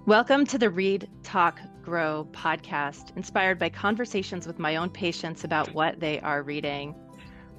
Welcome to the Read, Talk, Grow podcast, inspired by conversations with my own patients about what they are reading.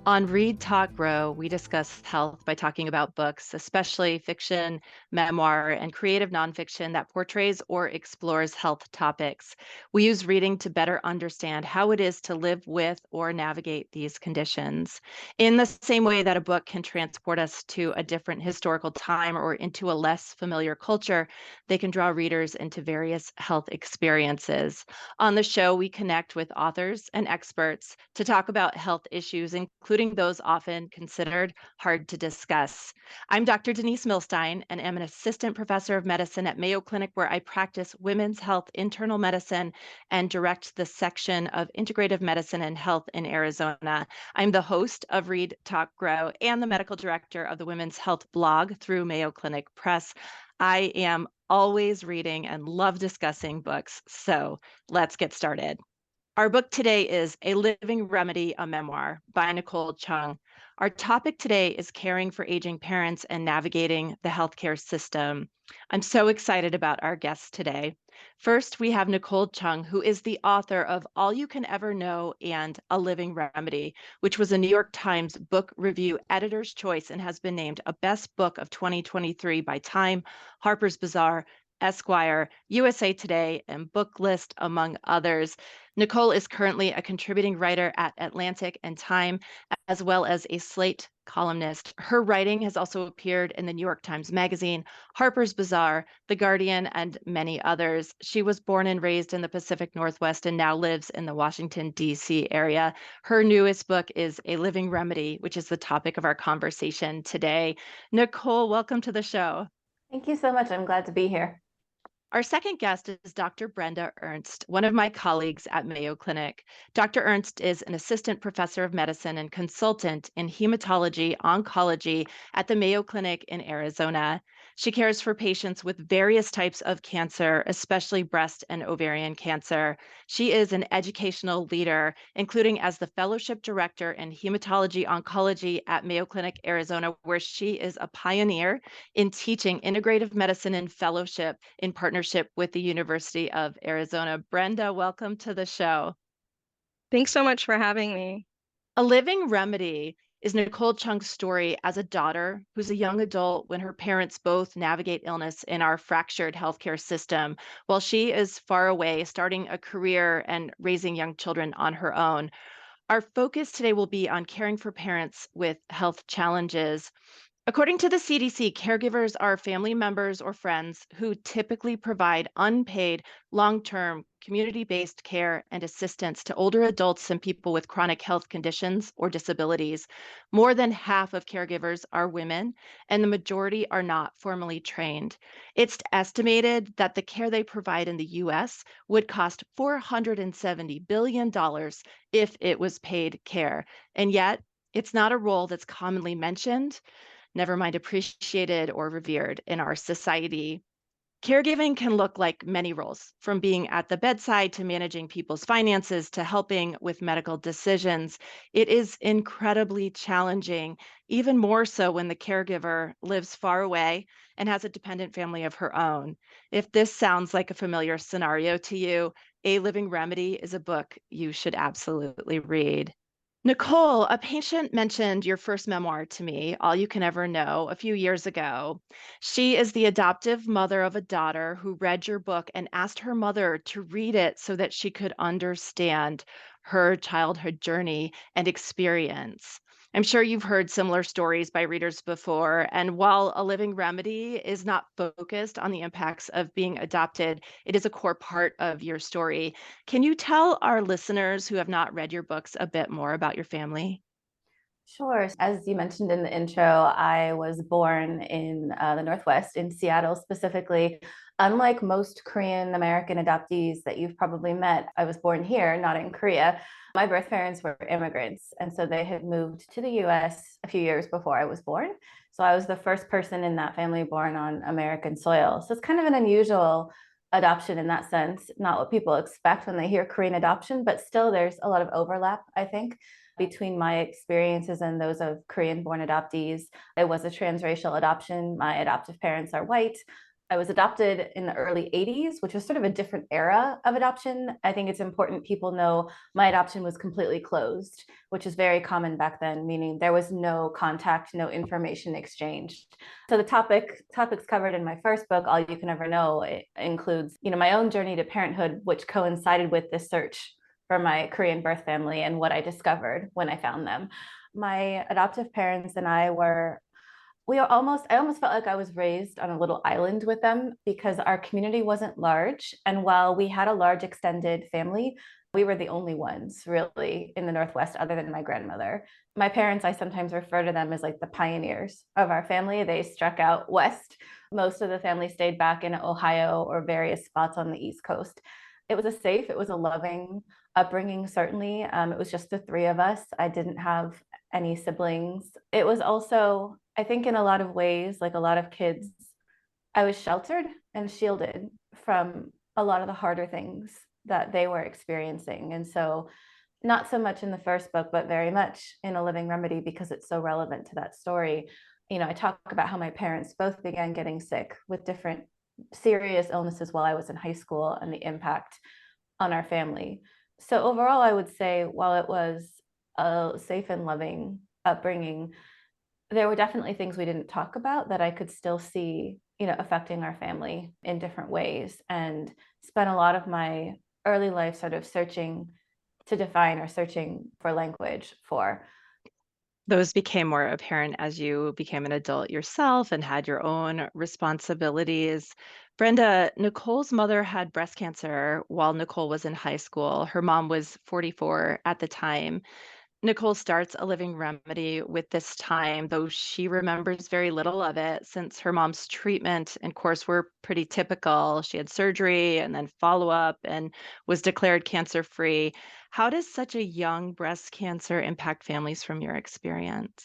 On Read, Talk, Grow, we discuss health by talking about books, especially fiction, memoir, and creative nonfiction that portrays or explores health topics. We use reading to better understand how it is to live with or navigate these conditions. In the same way that a book can transport us to a different historical time or into a less familiar culture, they can draw readers into various health experiences. On the show, we connect with authors and experts to talk about health issues, including those often considered hard to discuss. I'm Dr. Denise Milstein, and am an assistant professor of medicine at Mayo Clinic, where I practice women's health internal medicine and direct the section of integrative medicine and health in Arizona. I'm the host of Read, Talk, Grow, and the medical director of the women's health blog through Mayo Clinic Press. I am always reading and love discussing books, so let's get started. Our book today is A Living Remedy, a Memoir by Nicole Chung. Our topic today is caring for aging parents and navigating the healthcare system. I'm so excited about our guests today. First, we have Nicole Chung, who is the author of All You Can Ever Know and A Living Remedy, which was a New York Times Book Review Editor's Choice and has been named a Best Book of 2023 by Time, Harper's Bazaar, Esquire, USA Today, and Booklist, among others. Nicole is currently a contributing writer at Atlantic and Time, as well as a Slate columnist. Her writing has also appeared in the New York Times Magazine, Harper's Bazaar, The Guardian, and many others. She was born and raised in the Pacific Northwest and now lives in the Washington, D.C. area. Her newest book is A Living Remedy, which is the topic of our conversation today. Nicole, welcome to the show. Thank you so much. I'm glad to be here. Our second guest is Dr. Brenda Ernst, one of my colleagues at Mayo Clinic. Dr. Ernst is an assistant professor of medicine and consultant in hematology oncology at the Mayo Clinic in Arizona. She cares for patients with various types of cancer, especially breast and ovarian cancer. She is an educational leader, including as the fellowship director in hematology oncology at Mayo Clinic, Arizona, where she is a pioneer in teaching integrative medicine and fellowship in partnership with the University of Arizona. Brenda, welcome to the show. Thanks so much for having me. A Living Remedy is Nicole Chung's story as a daughter who's a young adult when her parents both navigate illness in our fractured healthcare system, while she is far away, starting a career and raising young children on her own. Our focus today will be on caring for parents with health challenges. According to the CDC, caregivers are family members or friends who typically provide unpaid, long-term, community-based care and assistance to older adults and people with chronic health conditions or disabilities. More than half of caregivers are women, and the majority are not formally trained. It's estimated that the care they provide in the US would cost $470 billion if it was paid care. And yet, it's not a role that's commonly mentioned, never mind appreciated or revered in our society. Caregiving can look like many roles, from being at the bedside to managing people's finances to helping with medical decisions. It is incredibly challenging, even more so when the caregiver lives far away and has a dependent family of her own. If this sounds like a familiar scenario to you, A Living Remedy is a book you should absolutely read. Nicole, a patient mentioned your first memoir to me, All You Can Ever Know, a few years ago. She is the adoptive mother of a daughter who read your book and asked her mother to read it so that she could understand her childhood journey and experience. I'm sure you've heard similar stories by readers before, and while A Living Remedy is not focused on the impacts of being adopted, it is a core part of your story. Can you tell our listeners who have not read your books a bit more about your family? Sure. As you mentioned in the intro, I was born in the Northwest, in Seattle specifically. Unlike most Korean American adoptees that you've probably met, I was born here, not in Korea. My birth parents were immigrants, and so they had moved to the US a few years before I was born. So I was the first person in that family born on American soil. So it's kind of an unusual adoption in that sense, not what people expect when they hear Korean adoption, but still there's a lot of overlap, I think, between my experiences and those of Korean-born adoptees. It was a transracial adoption. My adoptive parents are white. I was adopted in the early 80s, which was sort of a different era of adoption. I think it's important people know my adoption was completely closed, which is very common back then, meaning there was no contact, no information exchanged. So the topics covered in my first book, All You Can Ever Know, it includes, my own journey to parenthood, which coincided with this search for my Korean birth family and what I discovered when I found them. My adoptive parents and I I almost felt like I was raised on a little island with them because our community wasn't large. And while we had a large extended family, we were the only ones really in the Northwest other than my grandmother. My parents, I sometimes refer to them as like the pioneers of our family. They struck out west. Most of the family stayed back in Ohio or various spots on the East Coast. It was a loving upbringing, certainly. It was just the three of us. I didn't have any siblings. It was also, I think, in a lot of ways, like a lot of kids, I was sheltered and shielded from a lot of the harder things that they were experiencing. And so, not so much in the first book, but very much in A Living Remedy because it's so relevant to that story. I talk about how my parents both began getting sick with different serious illnesses while I was in high school and the impact on our family. So, overall, I would say while it was a safe and loving upbringing, there were definitely things we didn't talk about that I could still see, affecting our family in different ways, and spent a lot of my early life sort of searching to define or searching for language for. Those became more apparent as you became an adult yourself and had your own responsibilities. Brenda, Nicole's mother had breast cancer while Nicole was in high school. Her mom was 44 at the time. Nicole starts A Living Remedy with this time, though she remembers very little of it since her mom's treatment and course were pretty typical. She had surgery and then follow up and was declared cancer free. How does such a young breast cancer impact families from your experience?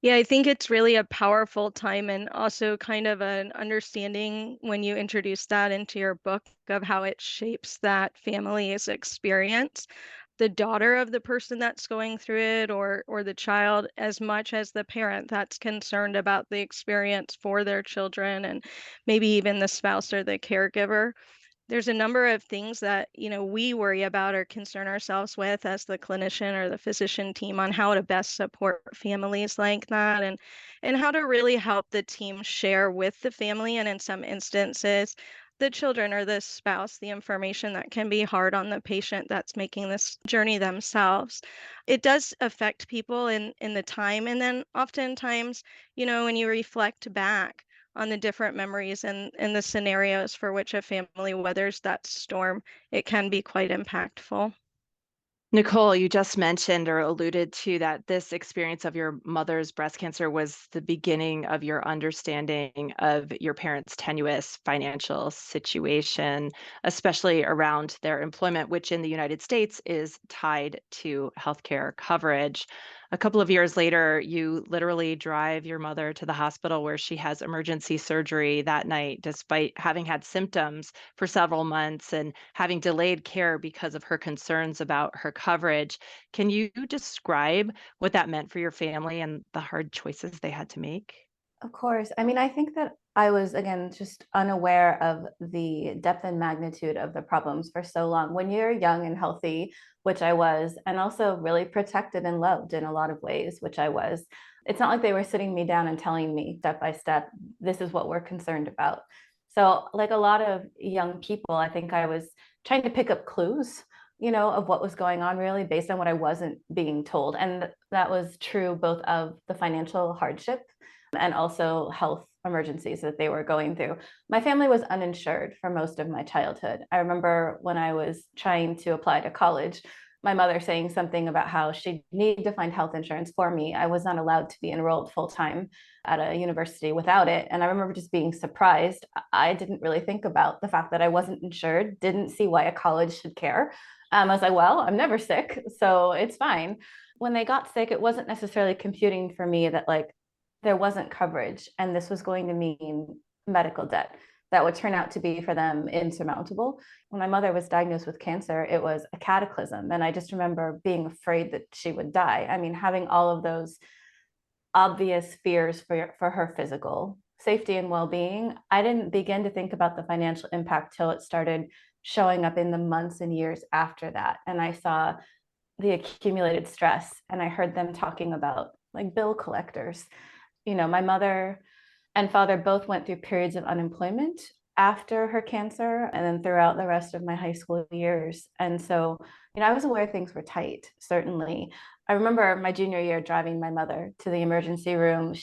Yeah, I think it's really a powerful time and also kind of an understanding when you introduce that into your book of how it shapes that family's experience. The daughter of the person that's going through it or the child as much as the parent that's concerned about the experience for their children and maybe even the spouse or the caregiver. There's a number of things that, we worry about or concern ourselves with as the clinician or the physician team on how to best support families like that and how to really help the team share with the family and in some instances the children or the spouse the information that can be hard on the patient that's making this journey themselves. It does affect people in the time, and then oftentimes, when you reflect back on the different memories and the scenarios for which a family weathers that storm, it can be quite impactful. Nicole, you just mentioned or alluded to that this experience of your mother's breast cancer was the beginning of your understanding of your parents' tenuous financial situation, especially around their employment, which in the United States is tied to healthcare coverage. A couple of years later, you literally drive your mother to the hospital where she has emergency surgery that night, despite having had symptoms for several months and having delayed care because of her concerns about her coverage. Can you describe what that meant for your family and the hard choices they had to make? Of course. I mean, I think that I was, again, just unaware of the depth and magnitude of the problems for so long. When you're young and healthy, which I was, and also really protected and loved in a lot of ways, which I was, it's not like they were sitting me down and telling me step by step, this is what we're concerned about. So, like a lot of young people, I think I was trying to pick up clues, of what was going on really based on what I wasn't being told. And that was true both of the financial hardship and also health emergencies that they were going through. My family was uninsured for most of my childhood. I remember when I was trying to apply to college, my mother saying something about how she'd need to find health insurance for me. I was not allowed to be enrolled full time at a university without it. And I remember just being surprised. I didn't really think about the fact that I wasn't insured, didn't see why a college should care. I was like, well, I'm never sick, so it's fine. When they got sick, it wasn't necessarily computing for me that like there wasn't coverage and this was going to mean medical debt that would turn out to be for them insurmountable. When my mother was diagnosed with cancer, it was a cataclysm. And I just remember being afraid that she would die. I mean, having all of those obvious fears for her physical safety and well-being, I didn't begin to think about the financial impact till it started showing up in the months and years after that. And I saw the accumulated stress, and I heard them talking about like bill collectors. My mother and father both went through periods of unemployment after her cancer and then throughout the rest of my high school years. And so, I was aware things were tight, certainly. I remember my junior year driving my mother to the emergency room.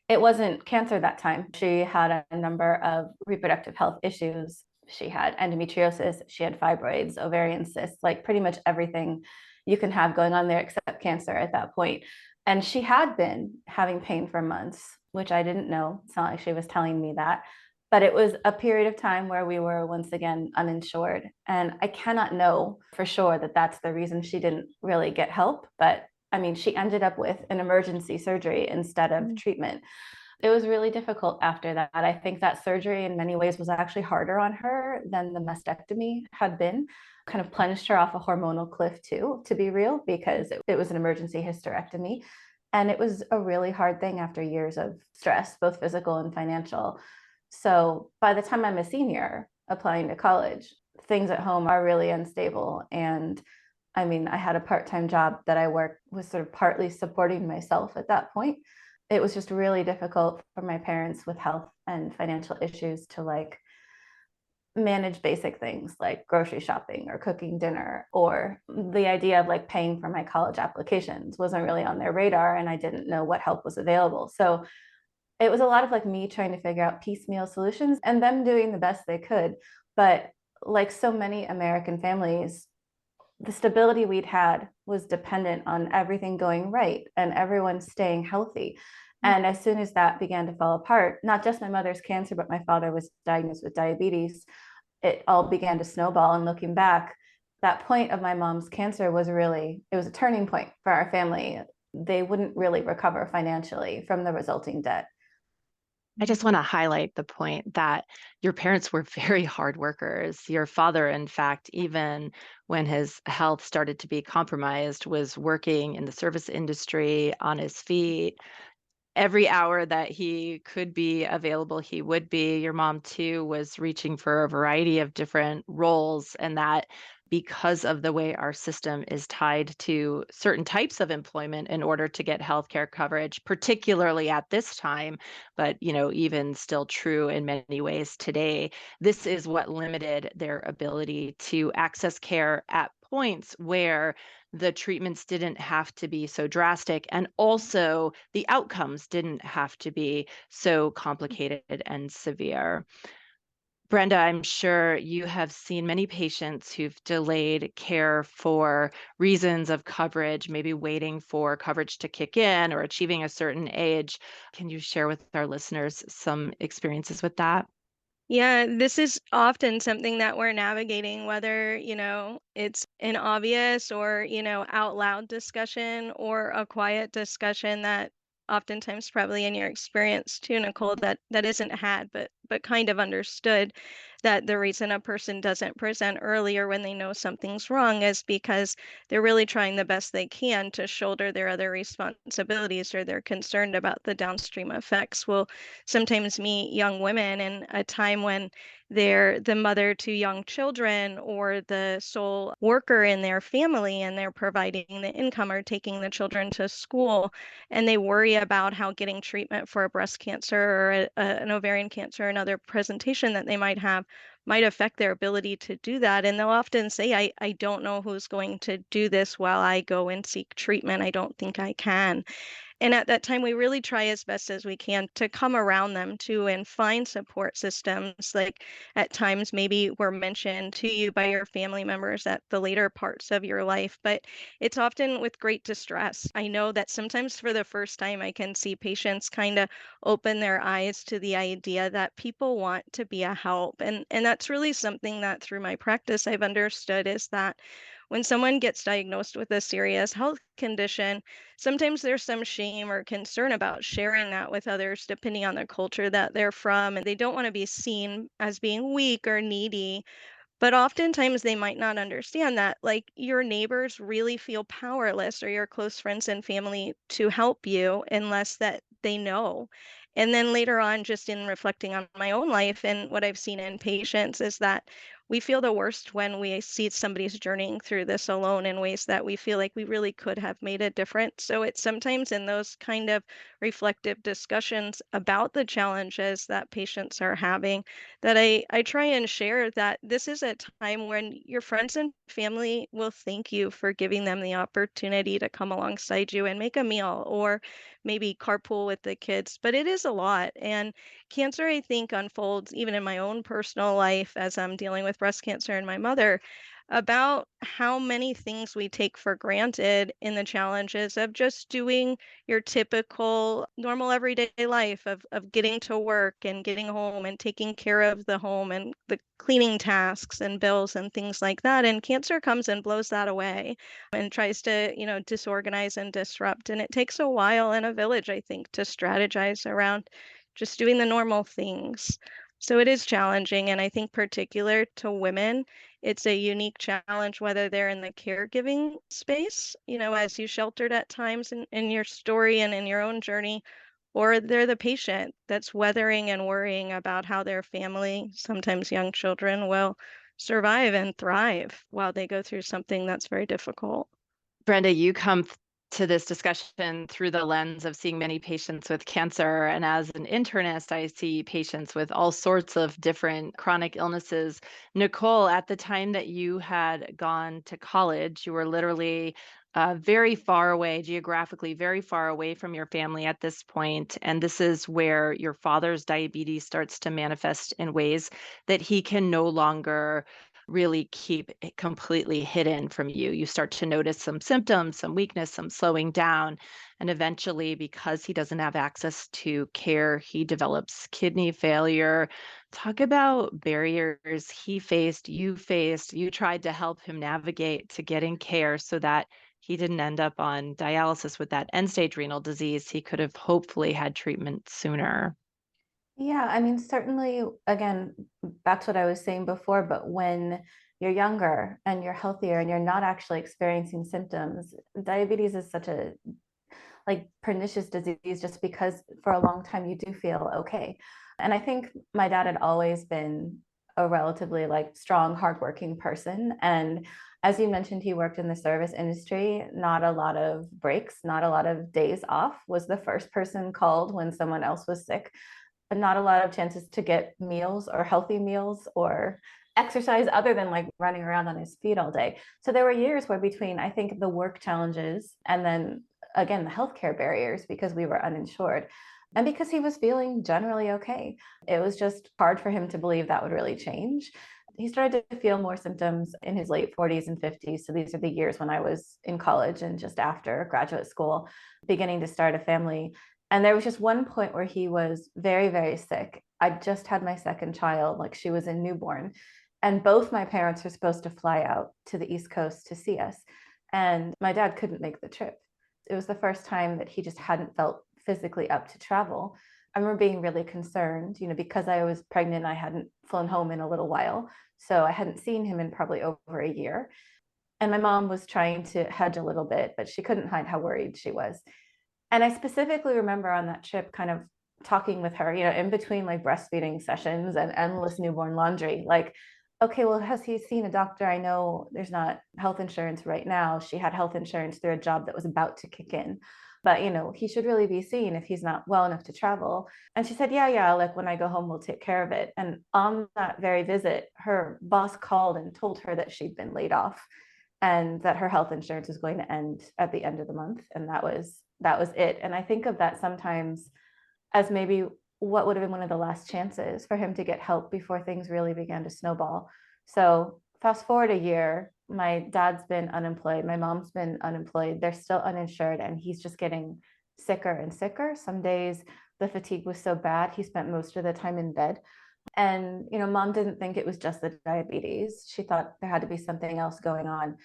It wasn't cancer that time. She had a number of reproductive health issues. She had endometriosis, she had fibroids, ovarian cysts, like pretty much everything you can have going on there except cancer at that point. And she had been having pain for months, which I didn't know. It's not like she was telling me that. But it was a period of time where we were once again uninsured. And I cannot know for sure that that's the reason she didn't really get help. But I mean, she ended up with an emergency surgery instead of treatment. It was really difficult after that. I think that surgery in many ways was actually harder on her than the mastectomy had been. Kind of plunged her off a hormonal cliff too, to be real, because it was an emergency hysterectomy. And it was a really hard thing after years of stress, both physical and financial. So by the time I'm a senior applying to college, things at home are really unstable. And I mean, I had a part-time job that I worked was sort of partly supporting myself at that point. It was just really difficult for my parents with health and financial issues to like manage basic things like grocery shopping or cooking dinner, or the idea of like paying for my college applications wasn't really on their radar, and I didn't know what help was available. So it was a lot of like me trying to figure out piecemeal solutions and them doing the best they could. But like so many American families, the stability we'd had was dependent on everything going right and everyone staying healthy. And as soon as that began to fall apart, not just my mother's cancer, but my father was diagnosed with diabetes, it all began to snowball. And looking back, that point of my mom's cancer was really, it was a turning point for our family. They wouldn't really recover financially from the resulting debt. I just want to highlight the point that your parents were very hard workers. Your father, in fact, even when his health started to be compromised, was working in the service industry on his feet. Every hour that he could be available, he would be. Your mom, too, was reaching for a variety of different roles, and that because of the way our system is tied to certain types of employment in order to get healthcare coverage, particularly at this time, but even still true in many ways today, this is what limited their ability to access care at points where the treatments didn't have to be so drastic, and also the outcomes didn't have to be so complicated and severe. Brenda, I'm sure you have seen many patients who've delayed care for reasons of coverage, maybe waiting for coverage to kick in or achieving a certain age. Can you share with our listeners some experiences with that? Yeah, this is often something that we're navigating, whether, it's an obvious or, out loud discussion or a quiet discussion that oftentimes probably in your experience too, Nicole, that isn't had, but kind of understood that the reason a person doesn't present earlier when they know something's wrong is because they're really trying the best they can to shoulder their other responsibilities, or they're concerned about the downstream effects. We'll sometimes meet young women in a time when they're the mother to young children or the sole worker in their family, and they're providing the income or taking the children to school, and they worry about how getting treatment for a breast cancer or an ovarian cancer, another presentation that they might affect their ability to do that. And they'll often say, I don't know who's going to do this while I go and seek treatment. I don't think I can. And at that time, we really try as best as we can to come around them too and find support systems. Like at times, maybe were mentioned to you by your family members at the later parts of your life, but it's often with great distress. I know that sometimes for the first time, I can see patients kind of open their eyes to the idea that people want to be a help. And that's really something that through my practice I've understood, is that when someone gets diagnosed with a serious health condition, sometimes there's some shame or concern about sharing that with others, depending on the culture that they're from. And they don't want to be seen as being weak or needy. But oftentimes they might not understand that, like, your neighbors really feel powerless, or your close friends and family, to help you unless that they know. And then later on, just in reflecting on my own life and what I've seen in patients, is that we feel the worst when we see somebody's journeying through this alone in ways that we feel like we really could have made a difference. So it's sometimes in those kind of reflective discussions about the challenges that patients are having that I try and share that this is a time when your friends and family will thank you for giving them the opportunity to come alongside you and make a meal or maybe carpool with the kids. But it is a lot. And cancer, I think, unfolds even in my own personal life as I'm dealing with breast cancer and my mother about how many things we take for granted in the challenges of just doing your typical normal everyday life of getting to work and getting home and taking care of the home and the cleaning tasks and bills and things like that. And cancer comes and blows that away and tries to, disorganize and disrupt. And it takes a while and a village, I think, to strategize around just doing the normal things. So it is challenging. And I think particular to women, it's a unique challenge whether they're in the caregiving space, as you sheltered at times in your story and in your own journey, or they're the patient that's weathering and worrying about how their family, sometimes young children, will survive and thrive while they go through something that's very difficult. Brenda, you come to this discussion through the lens of seeing many patients with cancer. And as an internist, I see patients with all sorts of different chronic illnesses. Nicole, at the time that you had gone to college, you were literally very far away, geographically, very far away from your family at this point. And this is where your father's diabetes starts to manifest in ways that he can no longer really keep it completely hidden from you. You start to notice some symptoms, some weakness, some slowing down. And eventually, because he doesn't have access to care, he develops kidney failure. Talk about barriers he faced, you tried to help him navigate to getting care so that he didn't end up on dialysis with that end stage renal disease. He could have hopefully had treatment sooner. Yeah, I mean, certainly, again, back to what I was saying before, but when you're younger and you're healthier and you're not actually experiencing symptoms, diabetes is such a pernicious disease just because for a long time you do feel okay. And I think my dad had always been a relatively strong, hardworking person. And as you mentioned, he worked in the service industry, not a lot of breaks, not a lot of days off, was the first person called when someone else was sick, but not a lot of chances to get meals or healthy meals or exercise other than running around on his feet all day. So there were years where between, I think, the work challenges and then again, the healthcare barriers because we were uninsured and because he was feeling generally okay. It was just hard for him to believe that would really change. He started to feel more symptoms in his late 40s and 50s. So these are the years when I was in college and just after graduate school, beginning to start a family. And there was just one point where he was very, very sick. I just had my second child, she was a newborn. And both my parents were supposed to fly out to the East Coast to see us. And my dad couldn't make the trip. It was the first time that he just hadn't felt physically up to travel. I remember being really concerned, because I was pregnant, I hadn't flown home in a little while. So I hadn't seen him in probably over a year. And my mom was trying to hedge a little bit, but she couldn't hide how worried she was. And I specifically remember on that trip kind of talking with her, in between breastfeeding sessions and endless newborn laundry, okay, well, has he seen a doctor? I know there's not health insurance right now. She had health insurance through a job that was about to kick in. But, he should really be seen if he's not well enough to travel. And she said, yeah, when I go home, we'll take care of it. And on that very visit, her boss called and told her that she'd been laid off and that her health insurance was going to end at the end of the month. And that was it. And I think of that sometimes as maybe what would have been one of the last chances for him to get help before things really began to snowball. So fast forward a year, my dad's been unemployed, my mom's been unemployed, they're still uninsured, and he's just getting sicker and sicker. Some days the fatigue was so bad, he spent most of the time in bed. And, mom didn't think it was just the diabetes. She thought there had to be something else going on.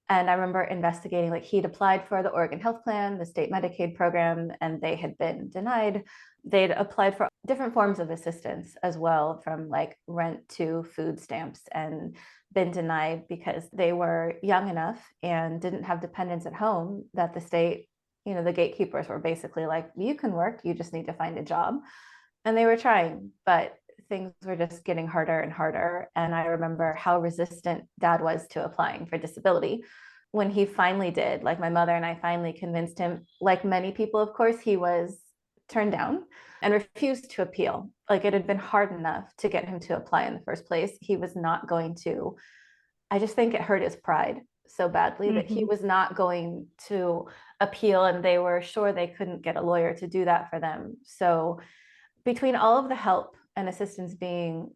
And I remember investigating, he'd applied for the Oregon Health Plan, the state Medicaid program, and they had been denied. They'd applied for different forms of assistance as well, from rent to food stamps, and been denied because they were young enough and didn't have dependents at home that the state The gatekeepers were basically like, you can work, you just need to find a job. And they were trying, but things were just getting harder and harder. And I remember how resistant Dad was to applying for disability. When he finally did, like my mother and I finally convinced him, like many people, of course, he was turned down and refused to appeal. Like it had been hard enough to get him to apply in the first place. He was not going to, I just think it hurt his pride so badly that he was not going to appeal, and they were sure they couldn't get a lawyer to do that for them. So between all of the help and assistance being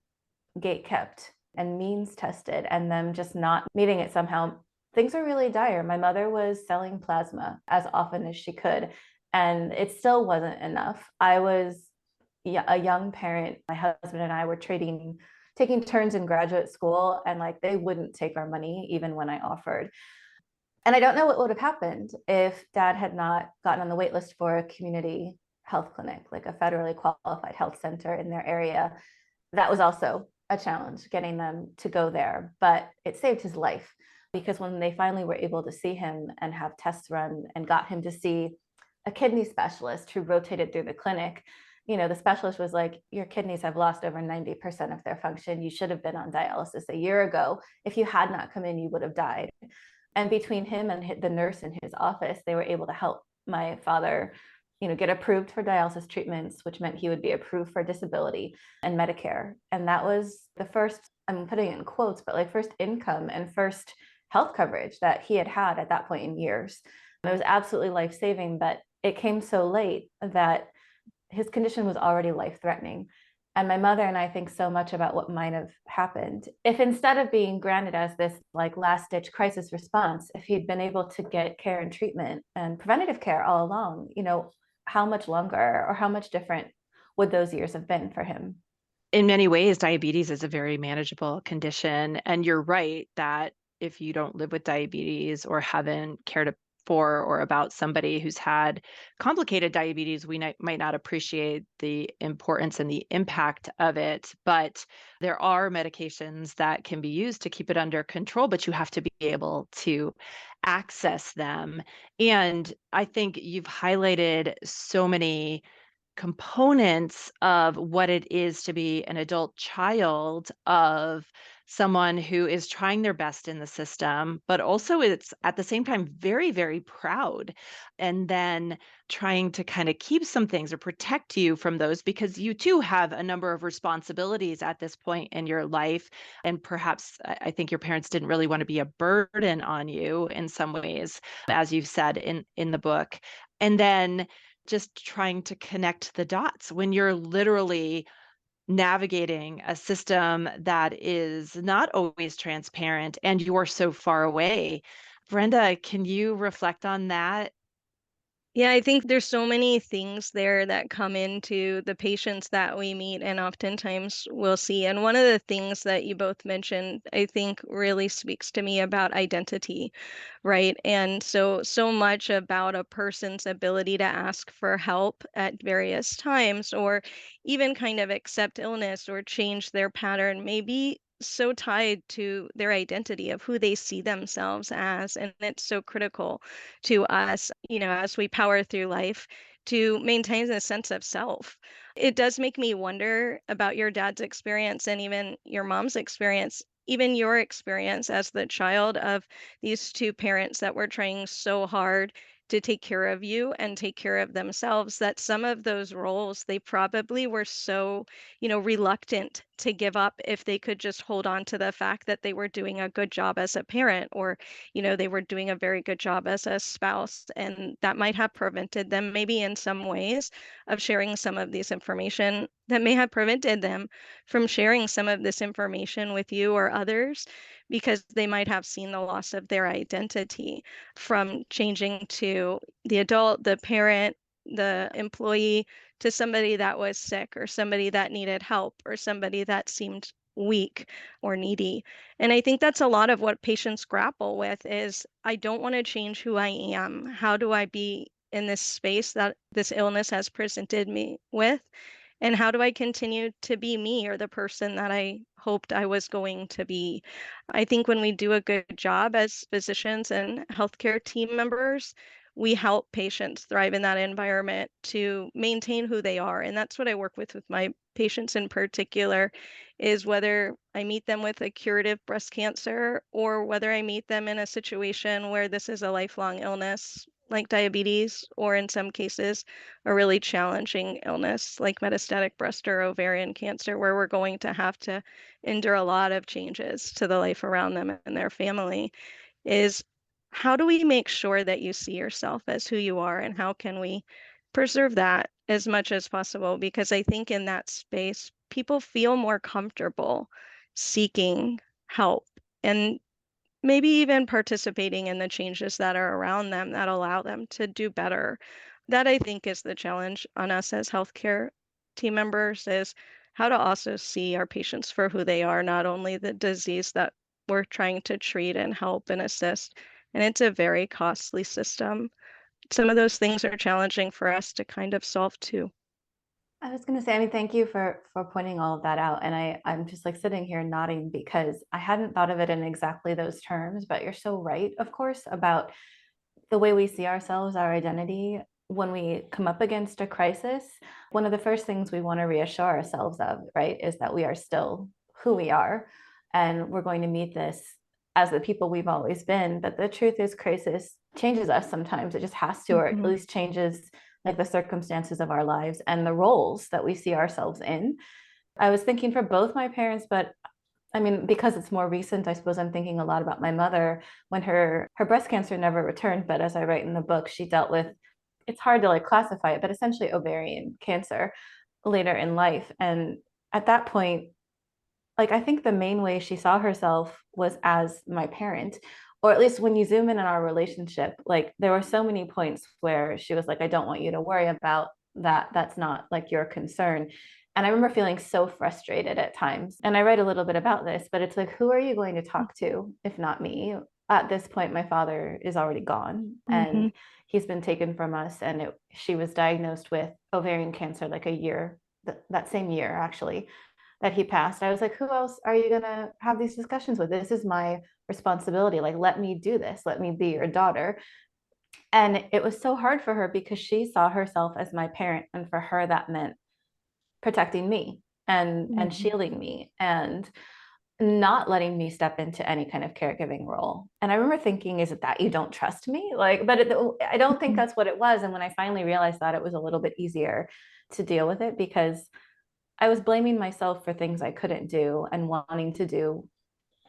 gate kept and means tested and them just not meeting it somehow, things are really dire. My mother was selling plasma as often as she could, and it still wasn't enough. I was a young parent. My husband and I were taking turns in graduate school, and like they wouldn't take our money even when I offered. And I don't know what would have happened if Dad had not gotten on the wait list for a community health clinic, like a federally qualified health center in their area. That was also a challenge, getting them to go there, but it saved his life, because when they finally were able to see him and have tests run and got him to see a kidney specialist who rotated through the clinic, the specialist was like, your kidneys have lost over 90% of their function. You should have been on dialysis a year ago. If you had not come in, you would have died. And between him and the nurse in his office, they were able to help my father, get approved for dialysis treatments, which meant he would be approved for disability and Medicare. And that was the first, I'm putting it in quotes, but like first income and first health coverage that he had had at that point in years. It was absolutely life-saving, but it came so late that his condition was already life-threatening. And my mother and I think so much about what might have happened if, instead of being granted as this like last-ditch crisis response, if he'd been able to get care and treatment and preventative care all along, how much longer or how much different would those years have been for him? In many ways, diabetes is a very manageable condition. And you're right that if you don't live with diabetes or haven't cared for or about somebody who's had complicated diabetes, we might not appreciate the importance and the impact of it. But there are medications that can be used to keep it under control, but you have to be able to access them. And I think you've highlighted so many components of what it is to be an adult child of someone who is trying their best in the system, but also it's at the same time very, very proud. And then trying to kind of keep some things or protect you from those, because you too have a number of responsibilities at this point in your life. And perhaps I think your parents didn't really want to be a burden on you in some ways, as you've said in the book. And then just trying to connect the dots when you're literally navigating a system that is not always transparent and you're so far away. Brenda, can you reflect on that? Yeah, I think there's so many things there that come into the patients that we meet and oftentimes we'll see. And one of the things that you both mentioned, I think really speaks to me about identity, right? And so much about a person's ability to ask for help at various times or even kind of accept illness or change their pattern may be so tied to their identity of who they see themselves as. And it's so critical to us, as we power through life to maintain a sense of self. It does make me wonder about your dad's experience and even your mom's experience, even your experience as the child of these two parents that were trying so hard to take care of you and take care of themselves, that some of those roles they probably were so, reluctant to give up if they could just hold on to the fact that they were doing a good job as a parent or, they were doing a very good job as a spouse. And that might have prevented them, maybe in some ways, of sharing some of this information that may have prevented them from sharing some of this information with you or others because they might have seen the loss of their identity from changing to the adult, the parent, the employee, to somebody that was sick or somebody that needed help or somebody that seemed weak or needy. And I think that's a lot of what patients grapple with is I don't want to change who I am. How do I be in this space that this illness has presented me with? And how do I continue to be me or the person that I hoped I was going to be? I think when we do a good job as physicians and healthcare team members, we help patients thrive in that environment to maintain who they are. And that's what I work with my patients in particular, is whether I meet them with a curative breast cancer or whether I meet them in a situation where this is a lifelong illness like diabetes, or in some cases, a really challenging illness like metastatic breast or ovarian cancer, where we're going to have to endure a lot of changes to the life around them and their family, is how do we make sure that you see yourself as who you are, and how can we preserve that as much as possible? Because I think in that space, people feel more comfortable seeking help and maybe even participating in the changes that are around them that allow them to do better. That I think is the challenge on us as healthcare team members, is how to also see our patients for who they are, not only the disease that we're trying to treat and help and assist. And it's a very costly system. Some of those things are challenging for us to kind of solve too. I was going to say, I mean, thank you for pointing all of that out. And I'm just like sitting here nodding because I hadn't thought of it in exactly those terms, but you're so right, of course, about the way we see ourselves, our identity. When we come up against a crisis, one of the first things we want to reassure ourselves of, right, is that we are still who we are and we're going to meet this as the people we've always been. But the truth is, crisis changes us sometimes. It just has to, or at least changes like the circumstances of our lives and the roles that we see ourselves in. I was thinking for both my parents, but I mean, because it's more recent, I suppose I'm thinking a lot about my mother when her breast cancer never returned. But as I write in the book, she dealt with, it's hard to like classify it, but essentially ovarian cancer later in life. And at that point, like I think the main way she saw herself was as my parent, or at least when you zoom in on our relationship, like there were so many points where she was like, I don't want you to worry about that. That's not like your concern. And I remember feeling so frustrated at times. And I write a little bit about this, but it's like, who are you going to talk to if not me? At this point, my father is already gone and he's been taken from us. And she was diagnosed with ovarian cancer like a year, that same year, actually, that he passed. I was like, who else are you going to have these discussions with? This is my responsibility. Like, let me do this. Let me be your daughter. And it was so hard for her because she saw herself as my parent. And for her, that meant protecting me and shielding me and not letting me step into any kind of caregiving role. And I remember thinking, is it that you don't trust me? Like, but I don't think that's what it was. And when I finally realized that, it was a little bit easier to deal with it because I was blaming myself for things I couldn't do and wanting to do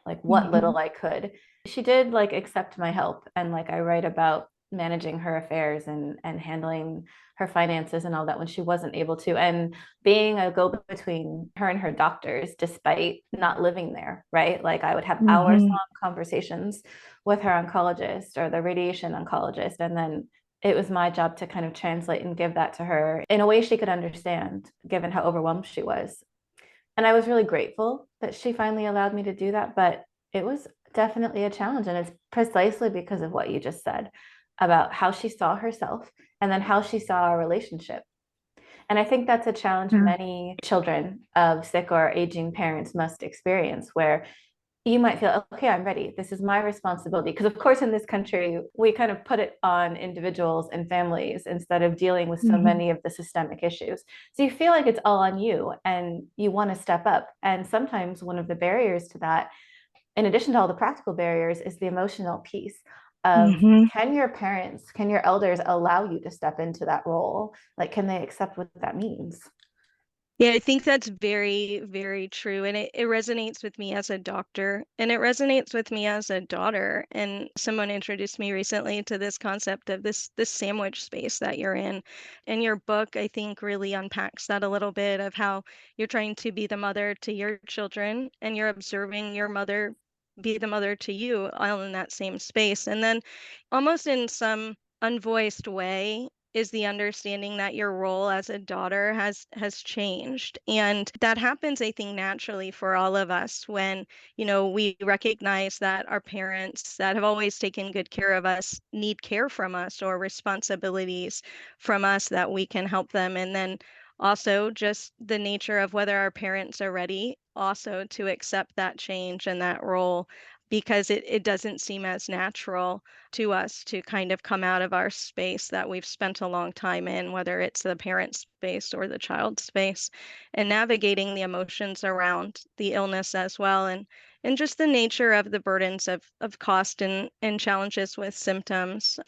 like what little I could. She did like accept my help. And like I write about managing her affairs and handling her finances and all that when she wasn't able to, and being a go between her and her doctors despite not living there, right? Like I would have hours long conversations with her oncologist or the radiation oncologist, and then it was my job to kind of translate and give that to her in a way she could understand, given how overwhelmed she was. And I was really grateful that she finally allowed me to do that. But it was definitely a challenge. And it's precisely because of what you just said about how she saw herself and then how she saw our relationship. And I think that's a challenge many children of sick or aging parents must experience, where you might feel, okay, I'm ready. This is my responsibility. Because, of course, in this country, we kind of put it on individuals and families instead of dealing with so many of the systemic issues. So you feel like it's all on you and you want to step up. And sometimes one of the barriers to that, in addition to all the practical barriers, is the emotional piece of can your parents, can your elders allow you to step into that role? Like, can they accept what that means? Yeah, I think that's very, very true. And it resonates with me as a doctor, and it resonates with me as a daughter. And someone introduced me recently to this concept of this sandwich space that you're in. And your book, I think, really unpacks that a little bit, of how you're trying to be the mother to your children and you're observing your mother be the mother to you, all in that same space. And then almost in some unvoiced way is the understanding that your role as a daughter has changed. And that happens, I think, naturally for all of us when, we recognize that our parents that have always taken good care of us need care from us or responsibilities from us that we can help them. And then also just the nature of whether our parents are ready also to accept that change and that role. because it doesn't seem as natural to us to kind of come out of our space that we've spent a long time in, whether it's the parent space or the child space, and navigating the emotions around the illness as well, and just the nature of the burdens of cost and challenges with symptoms.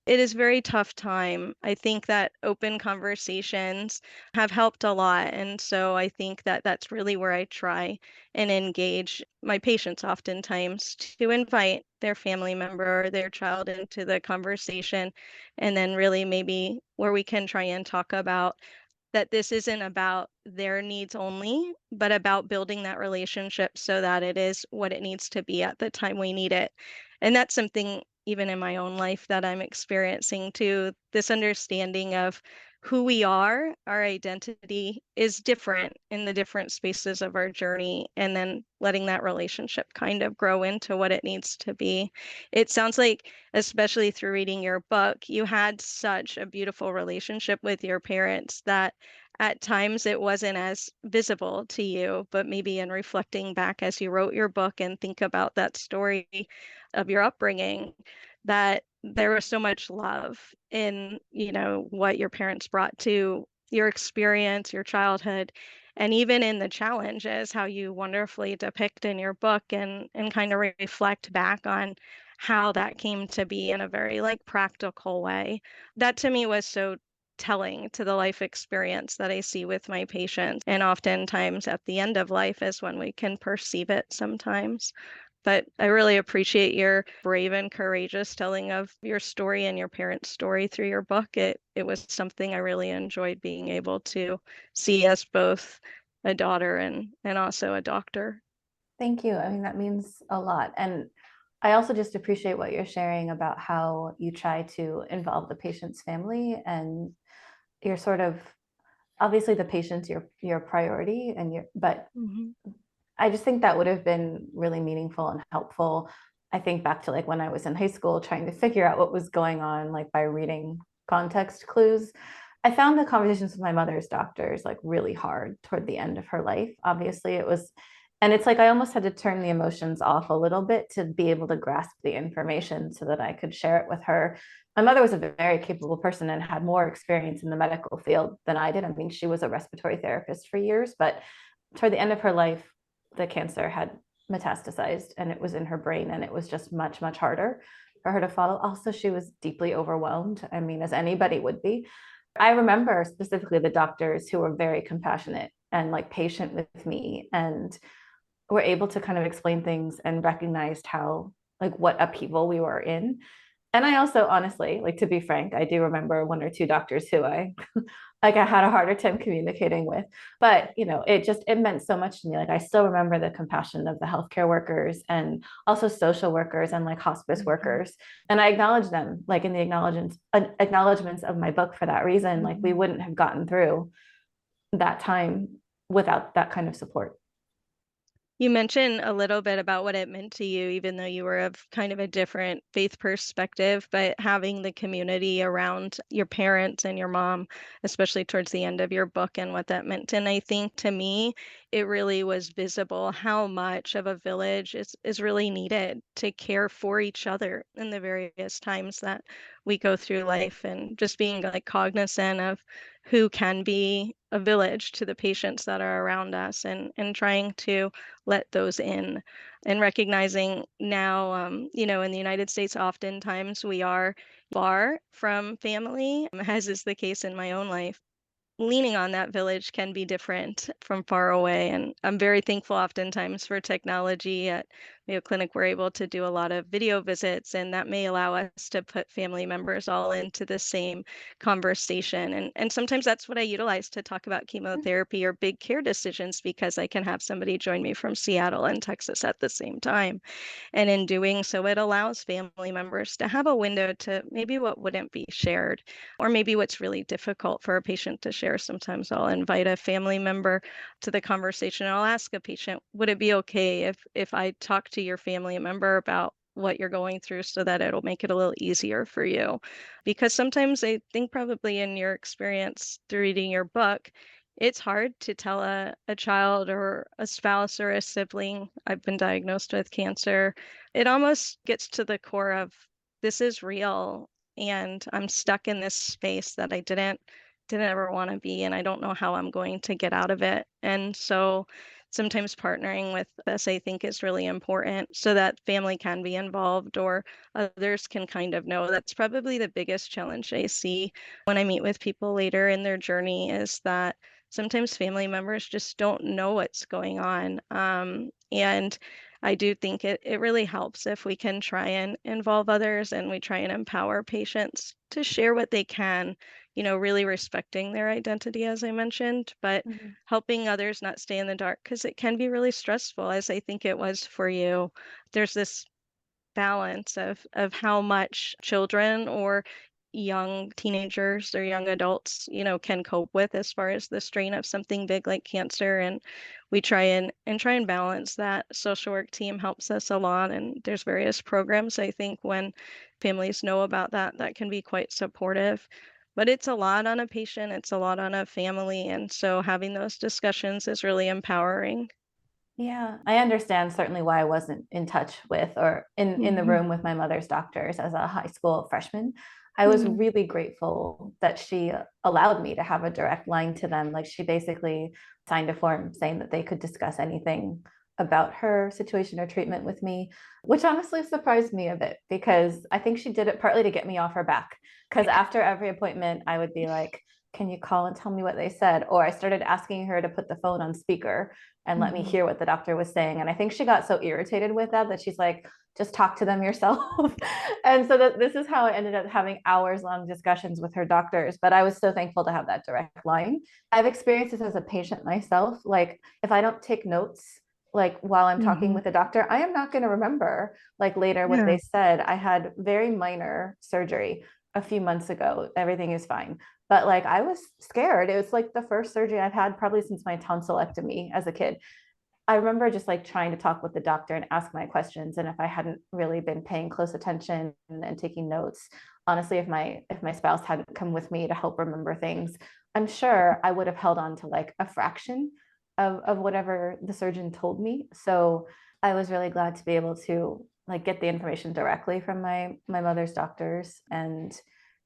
It is a very tough time. I think that open conversations have helped a lot. And so I think that that's really where I try and engage my patients oftentimes, to invite their family member or their child into the conversation. And then really maybe where we can try and talk about that this isn't about their needs only, but about building that relationship so that it is what it needs to be at the time we need it. And that's something even in my own life that I'm experiencing too. This understanding of who we are, our identity is different in the different spaces of our journey, and then letting that relationship kind of grow into what it needs to be. It sounds like, especially through reading your book, you had such a beautiful relationship with your parents that at times it wasn't as visible to you, but maybe in reflecting back as you wrote your book and think about that story of your upbringing, that there was so much love in, what your parents brought to your experience, your childhood, and even in the challenges, how you wonderfully depict in your book and kind of reflect back on how that came to be in a very like practical way. That to me was so telling to the life experience that I see with my patients. And oftentimes at the end of life is when we can perceive it sometimes. But I really appreciate your brave and courageous telling of your story and your parents' story through your book. It was something I really enjoyed being able to see as both a daughter and also a doctor. Thank you. I mean, that means a lot. And I also just appreciate what you're sharing about how you try to involve the patient's family, and you're sort of, obviously the patient's your priority, and but Mhm. I just think that would have been really meaningful and helpful. I think back to like when I was in high school trying to figure out what was going on, like by reading context clues. I found the conversations with my mother's doctors like really hard toward the end of her life. Obviously, it was, and it's like I almost had to turn the emotions off a little bit to be able to grasp the information so that I could share it with her. My mother was a very capable person and had more experience in the medical field than I did. I mean, she was a respiratory therapist for years, but toward the end of her life, the cancer had metastasized and it was in her brain, and it was just much, much harder for her to follow. Also, she was deeply overwhelmed. I mean, as anybody would be. I remember specifically the doctors who were very compassionate and like patient with me and were able to kind of explain things and recognized how like what upheaval we were in. And I also honestly, like to be frank, I do remember one or two doctors who I like I had a harder time communicating with. But it meant so much to me. Like I still remember the compassion of the healthcare workers and also social workers and like hospice workers. And I acknowledge them like in the acknowledgements of my book for that reason. Like we wouldn't have gotten through that time without that kind of support. You mentioned a little bit about what it meant to you, even though you were of kind of a different faith perspective, but having the community around your parents and your mom, especially towards the end of your book, and what that meant. And I think to me, it really was visible how much of a village is really needed to care for each other in the various times that we go through life, and just being like cognizant of who can be a village to the patients that are around us, and trying to let those in, and recognizing now, in the United States, oftentimes we are far from family, as is the case in my own life. Leaning on that village can be different from far away. And I'm very thankful oftentimes for technology. At Mayo Clinic, we're able to do a lot of video visits, and that may allow us to put family members all into the same conversation. And sometimes that's what I utilize to talk about chemotherapy or big care decisions, because I can have somebody join me from Seattle and Texas at the same time. And in doing so, it allows family members to have a window to maybe what wouldn't be shared, or maybe what's really difficult for a patient to share. Sometimes I'll invite a family member to the conversation, and I'll ask a patient, would it be okay if I talk to your family member about what you're going through, so that it'll make it a little easier for you? Because sometimes I think, probably in your experience through reading your book, It's hard to tell a child or a spouse or a sibling, I've been diagnosed with cancer. It almost gets to the core of this is real and I'm stuck in this space that I didn't ever want to be, and I don't know how I'm going to get out of it. And so sometimes partnering with this, I think, is really important so that family can be involved or others can kind of know. That's probably the biggest challenge I see when I meet with people later in their journey, is that sometimes family members just don't know what's going on. And I do think it really helps if we can try and involve others and we try and empower patients to share what they can, really respecting their identity, as I mentioned, but Mhm. helping others not stay in the dark because it can be really stressful, as I think it was for you. There's this balance of how much children or young teenagers or young adults, can cope with as far as the strain of something big like cancer. And we try and try and balance that. Social work team helps us a lot. And there's various programs, I think, when families know about that, that can be quite supportive. But it's a lot on a patient, it's a lot on a family. And so having those discussions is really empowering. Yeah, I understand certainly why I wasn't in touch with or in the Mhm. room with my mother's doctors as a high school freshman. I was Mhm. really grateful that she allowed me to have a direct line to them. Like she basically signed a form saying that they could discuss anything about her situation or treatment with me, which honestly surprised me a bit because I think she did it partly to get me off her back. Because after every appointment, I would be like, can you call and tell me what they said? Or I started asking her to put the phone on speaker and let me Mhm. hear what the doctor was saying. And I think she got so irritated with that she's like, just talk to them yourself. And so that this is how I ended up having hours long discussions with her doctors. But I was so thankful to have that direct line. I've experienced this as a patient myself. Like if I don't take notes, like while I'm talking Mhm. with the doctor, I am not going to remember like later what Yeah. they said. I had very minor surgery a few months ago. Everything is fine. But like I was scared. It was like the first surgery I've had probably since my tonsillectomy as a kid. I remember just like trying to talk with the doctor and ask my questions. And if I hadn't really been paying close attention and taking notes, honestly, if my spouse hadn't come with me to help remember things, I'm sure I would have held on to like a fraction of whatever the surgeon told me. So I was really glad to be able to like get the information directly from my mother's doctors and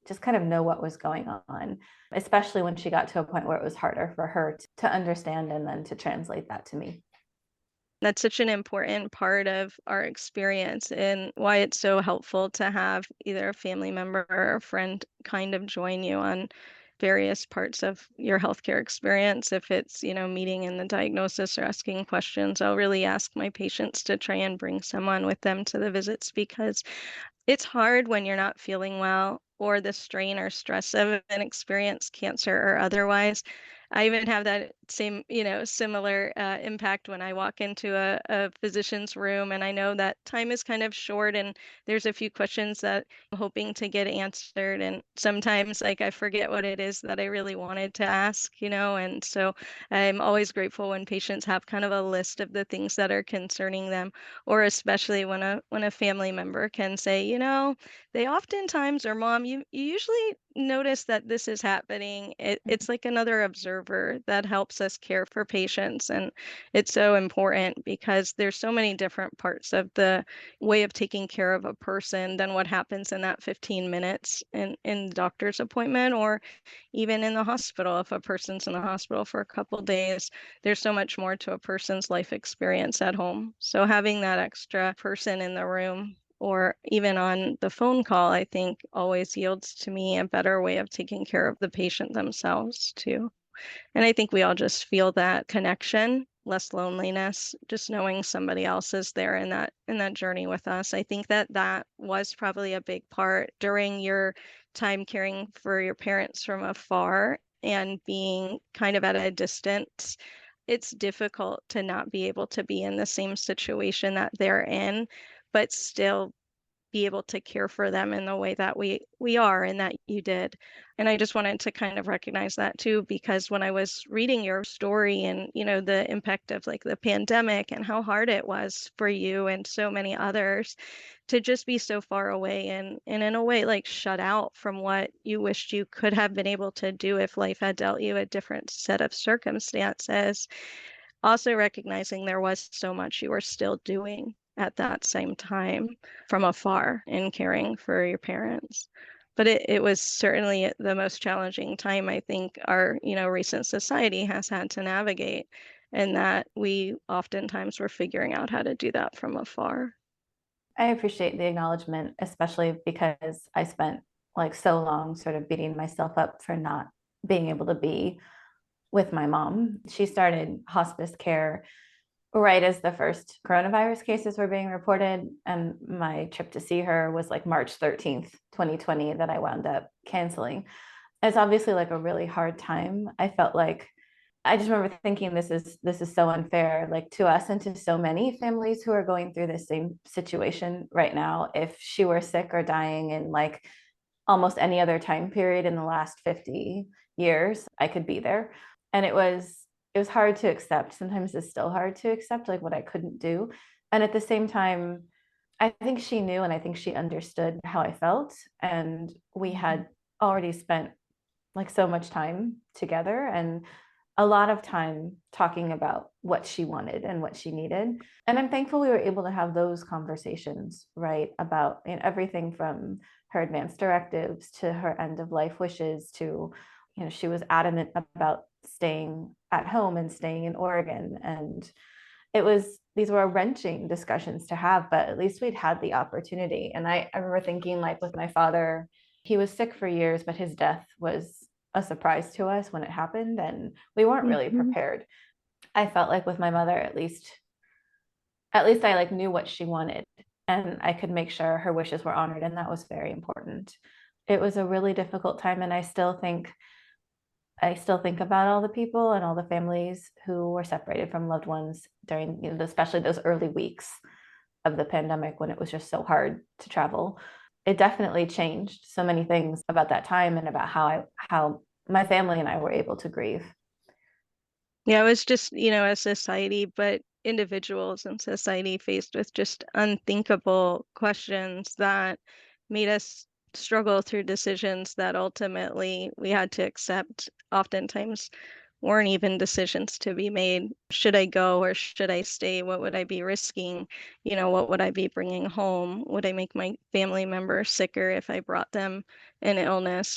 just kind of know what was going on, especially when she got to a point where it was harder for her to understand and then to translate that to me. That's such an important part of our experience and why it's so helpful to have either a family member or a friend kind of join you on various parts of your healthcare experience. If it's, meeting in the diagnosis or asking questions, I'll really ask my patients to try and bring someone with them to the visits because it's hard when you're not feeling well or the strain or stress of an experience, cancer or otherwise. I even have that same, similar impact when I walk into a physician's room and I know that time is kind of short and there's a few questions that I'm hoping to get answered. And sometimes, like, I forget what it is that I really wanted to ask, and so I'm always grateful when patients have kind of a list of the things that are concerning them, or especially when a family member can say, they oftentimes, or mom, you usually notice that this is happening. It's like another observer that helps us care for patients. And it's so important because there's so many different parts of the way of taking care of a person than what happens in that 15 minutes in the doctor's appointment or even in the hospital. If a person's in the hospital for a couple days, there's so much more to a person's life experience at home. So having that extra person in the room or even on the phone call, I think always yields to me a better way of taking care of the patient themselves too. And I think we all just feel that connection, less loneliness, just knowing somebody else is there in that journey with us. I think that was probably a big part during your time caring for your parents from afar and being kind of at a distance. It's difficult to not be able to be in the same situation that they're in, but still be able to care for them in the way that we are and that you did. And I just wanted to kind of recognize that too, because when I was reading your story and, the impact of like the pandemic and how hard it was for you and so many others to just be so far away and in a way like shut out from what you wished you could have been able to do if life had dealt you a different set of circumstances, also recognizing there was so much you were still doing at that same time from afar in caring for your parents. But it was certainly the most challenging time I think our, recent society has had to navigate, and that we oftentimes were figuring out how to do that from afar. I appreciate the acknowledgement, especially because I spent like so long sort of beating myself up for not being able to be with my mom. She started hospice care right as the first coronavirus cases were being reported. And my trip to see her was like March 13th, 2020, that I wound up canceling. It's obviously like a really hard time. I felt like I just remember thinking this is so unfair, like to us and to so many families who are going through the same situation right now. If she were sick or dying in like almost any other time period in the last 50 years, I could be there. And it was hard to accept. Sometimes it's still hard to accept like what I couldn't do. And at the same time, I think she knew and I think she understood how I felt. And we had already spent like so much time together and a lot of time talking about what she wanted and what she needed. And I'm thankful we were able to have those conversations, right? About everything from her advance directives to her end of life wishes to, she was adamant about staying at home and staying in Oregon. And these were wrenching discussions to have, but at least we'd had the opportunity. And I remember thinking, like with my father, he was sick for years, but his death was a surprise to us when it happened, and we weren't really prepared. I felt like with my mother, at least I like knew what she wanted, and I could make sure her wishes were honored, and that was very important. It was a really difficult time, and I still think about all the people and all the families who were separated from loved ones during, especially those early weeks of the pandemic when it was just so hard to travel. It definitely changed so many things about that time and about how my family and I were able to grieve. Yeah, it was just, a society, but individuals in society faced with just unthinkable questions that made us struggle through decisions that ultimately we had to accept. Oftentimes weren't even decisions to be made. Should I go or should I stay? What would I be risking? What would I be bringing home? Would I make my family member sicker if I brought them an illness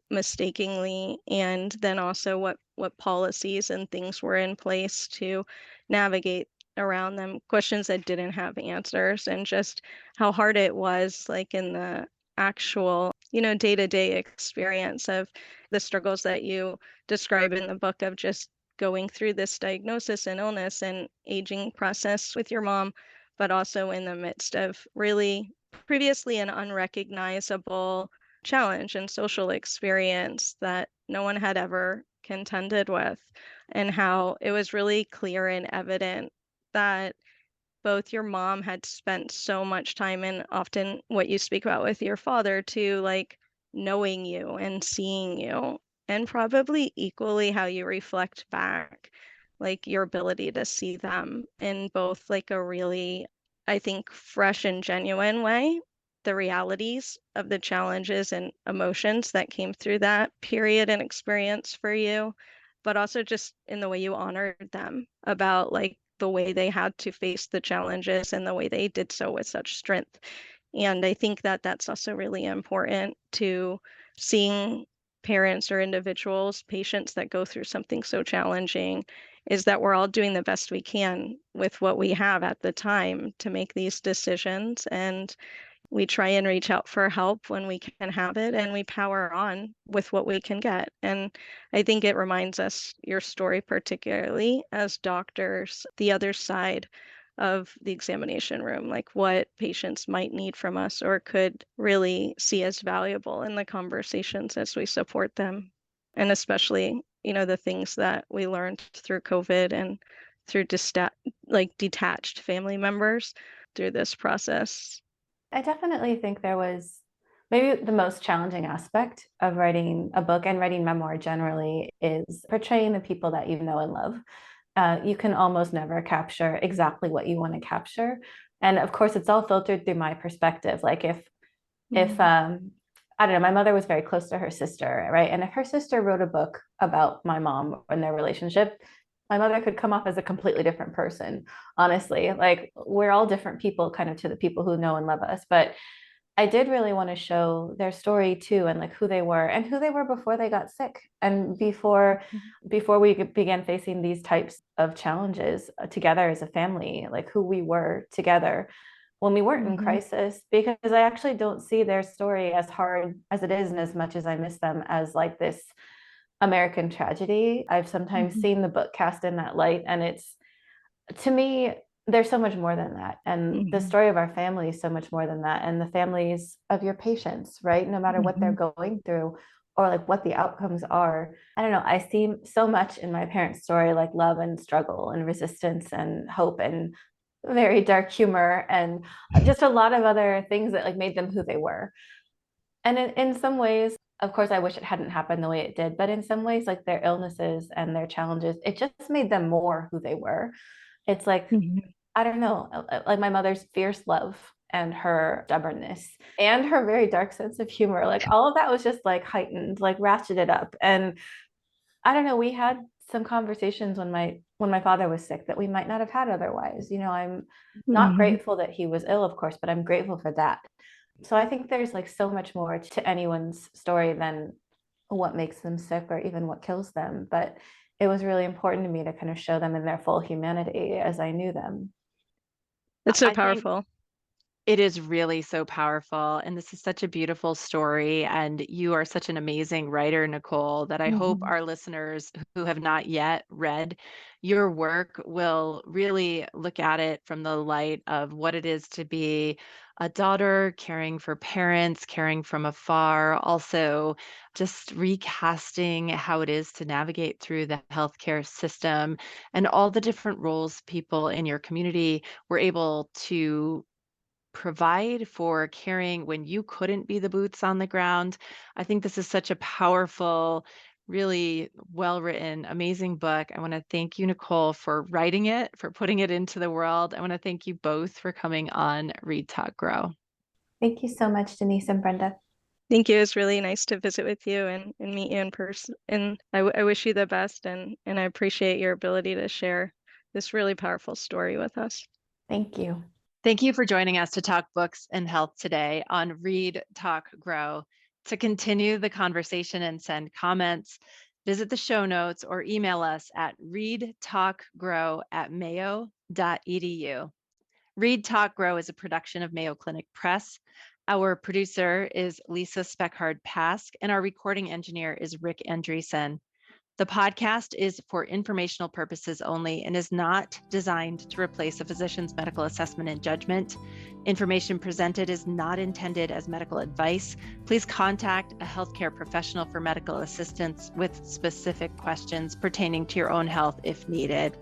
mistakenly? And then also what policies and things were in place to navigate around them, questions that didn't have answers, and just how hard it was, like in the actual, day-to-day experience of the struggles that you describe in the book of just going through this diagnosis and illness and aging process with your mom, but also in the midst of really previously an unrecognizable challenge and social experience that no one had ever contended with, and how it was really clear and evident that both your mom had spent so much time, and often what you speak about with your father too, like knowing you and seeing you, and probably equally how you reflect back, like your ability to see them in both like a really, I think, fresh and genuine way, the realities of the challenges and emotions that came through that period and experience for you, but also just in the way you honored them about like the way they had to face the challenges and the way they did so with such strength. And I think that that's also really important to seeing parents or individuals, patients that go through something so challenging, is that we're all doing the best we can with what we have at the time to make these decisions. And we try and reach out for help when we can have it, and we power on with what we can get. And I think it reminds us, your story particularly as doctors, the other side of the examination room, like what patients might need from us or could really see as valuable in the conversations as we support them. And especially, the things that we learned through COVID and through detached family members through this process. I definitely think there was maybe the most challenging aspect of writing a book and writing memoir generally is portraying the people that you know and love. You can almost never capture exactly what you want to capture. And of course, it's all filtered through my perspective. Like if I don't know, my mother was very close to her sister, right? And if her sister wrote a book about my mom and their relationship, my mother could come off as a completely different person, honestly. Like we're all different people kind of to the people who know and love us. But I did really want to show their story too, and like who they were and who they were before they got sick and before we began facing these types of challenges together as a family, like who we were together when we weren't in crisis, because I actually don't see their story as hard as it is and as much as I miss them as like this American tragedy. I've sometimes seen the book cast in that light, and it's, to me, there's so much more than that. And the story of our family is so much more than that. And the families of your patients, right? No matter what they're going through or like what the outcomes are. I don't know. I see so much in my parents' story, like love and struggle and resistance and hope and very dark humor and just a lot of other things that like made them who they were. And in some ways, of course, I wish it hadn't happened the way it did, but in some ways, like their illnesses and their challenges, it just made them more who they were. It's like, I don't know, like my mother's fierce love and her stubbornness and her very dark sense of humor, like all of that was just like heightened, like ratcheted up. And I don't know, we had some conversations when my father was sick that we might not have had otherwise. You know, I'm not grateful that he was ill, of course, but I'm grateful for that. So I think there's like so much more to anyone's story than what makes them sick or even what kills them. But it was really important to me to kind of show them in their full humanity as I knew them. It's so I think powerful. it is really so powerful. And this is such a beautiful story. And you are such an amazing writer, Nicole, that I hope our listeners who have not yet read your work will really look at it from the light of what it is to be a daughter, caring for parents, caring from afar, also just recasting how it is to navigate through the healthcare system and all the different roles people in your community were able to provide for caring when you couldn't be the boots on the ground. I think this is such a powerful, really well-written, amazing book. I want to thank you, Nicole, for writing it, for putting it into the world. I want to thank you both for coming on Read, Talk, Grow. Thank you so much, Denise and Brenda. Thank you. It's really nice to visit with you and meet you in person. And I wish you the best, and I appreciate your ability to share this really powerful story with us. Thank you. Thank you for joining us to talk books and health today on Read, Talk, Grow. To continue the conversation and send comments, visit the show notes or email us at readtalkgrow@mayo.edu. Read, Talk, Grow is a production of Mayo Clinic Press. Our producer is Lisa Speckhard-Pask, and our recording engineer is Rick Andreessen. The podcast is for informational purposes only and is not designed to replace a physician's medical assessment and judgment. Information presented is not intended as medical advice. Please contact a healthcare professional for medical assistance with specific questions pertaining to your own health if needed.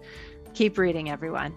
Keep reading, everyone.